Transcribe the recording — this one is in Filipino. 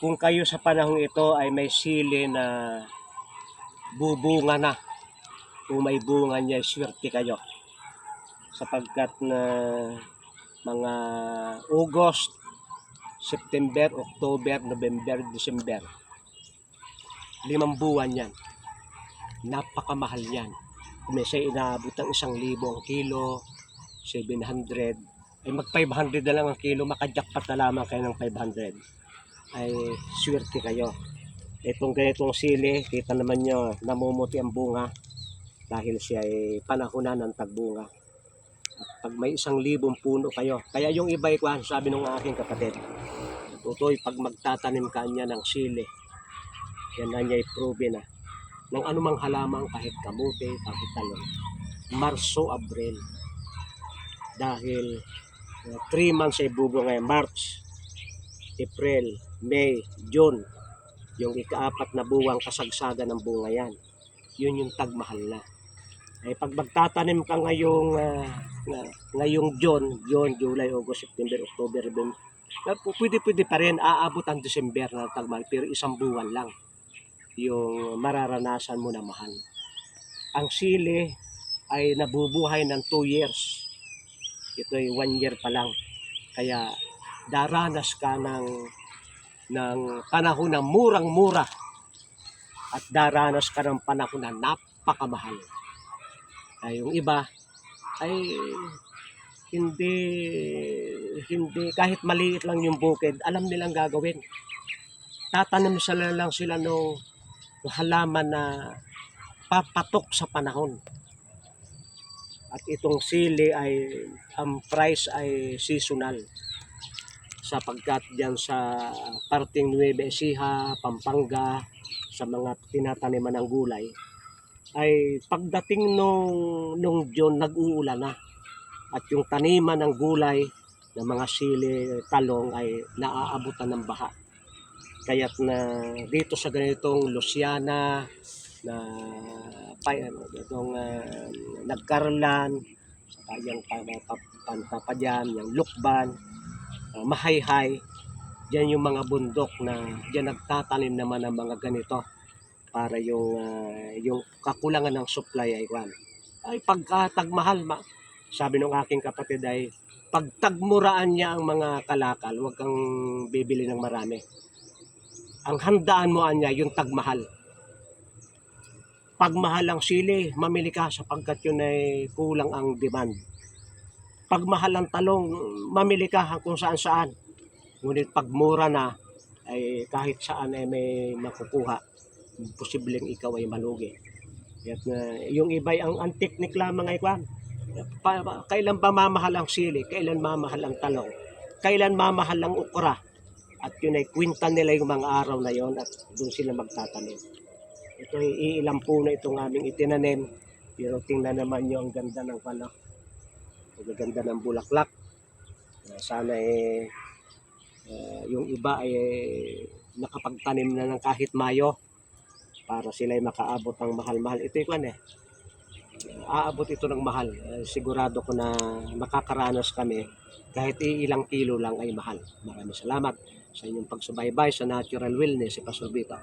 Kung kayo sa panahong ito ay may sili na bubunga na, kung may bunga niya, swerte kayo. Sapagkat na mga August, September, October, November, December, 5 buwan yan. Napakamahal yan. Kung may inaabot ang 1,000 ang kilo, 700, ay mag 500 na lang ang kilo, makajakpat na lamang kayo ng 500. Ay swerte kayo. Itong ganitong sili, kita naman nyo, namumuti ang bunga dahil siya ay panahon na ng tagbunga. At pag may 1,000 puno kayo, kaya yung iba ikuan, sabi ng aking kapatid, tutoy, pag magtatanim ka niya ng sili, yan na niya i-prove na ng anumang halaman, kahit kamote, kahit talong, Marso, Abril, dahil 3 months ay bubunga, March, April, May, June, yung ika-4 na buwang kasagsagan ng bunga yan. Yun yung tagmahal na. Ay pag magtatanim ka ngayong June, July, August, September, October, November, pwede pa rin, aabot ang December na tagmahal, pero 1 buwan lang yung mararanasan mo na mahal. Ang sili ay nabubuhay ng 2 years. Ito ay 1 year pa lang. Kaya daranas ka ng panahon na murang-mura at daranas ka ng panahon na napakamahal. Ay yung iba ay hindi kahit maliit lang yung bukid, alam nilang gagawin. Tatanim lang sila ng halaman na papatok sa panahon. At itong sili ay ang price ay seasonal. Sapagkat diyan sa parting Nueva Ecija, Pampanga, sa mga tinataniman ng gulay, ay pagdating nung June, nag-uulan na. At yung taniman ng gulay, ng mga sili, talong ay naaabutan ng baha. Kaya't na dito sa ganitong Luciana, na itong Nagkarlan, saka yung Pampapadyan, yung Lukban, Mahayhay, diyan yung mga bundok na diyan nagtatanim naman ng mga ganito para yung kakulangan ng supply ay pagkatagmahal, sabi ng aking kapatid ay pagtagmuraan niya ang mga kalakal, huwag kang bibili ng marami. Ang handaan mo niya yung tagmahal. Pag mahal ang sili, mamili ka sapagkat yun ay kulang ang demand. Pag mahal ang talong, mamili ka kung saan-saan. Ngunit pag mura na, ay kahit saan ay may makukuha, posibleng ikaw ay malugi. At yung iba ang technique lamang ay kailan ba mamahal ang sili, kailan mamahal ang talong, kailan mamahal ang ukra. At yun ay kwintan nila yung mga araw na yon at doon sila magtatanim. Ito ay iilang puno itong aming itinanim, pero tingnan naman nyo ang ganda ng pala. Ang ganda ng bulaklak. Sana yung iba ay nakapagtanim na ng kahit Mayo para sila ay makaabot ng mahal-mahal. Ito aabot ito ng mahal. Sigurado ko na makakaranas kami kahit ilang kilo lang ay mahal. Maraming salamat sa inyong pagsubaybay sa Natural Wellness si Pastor Vito.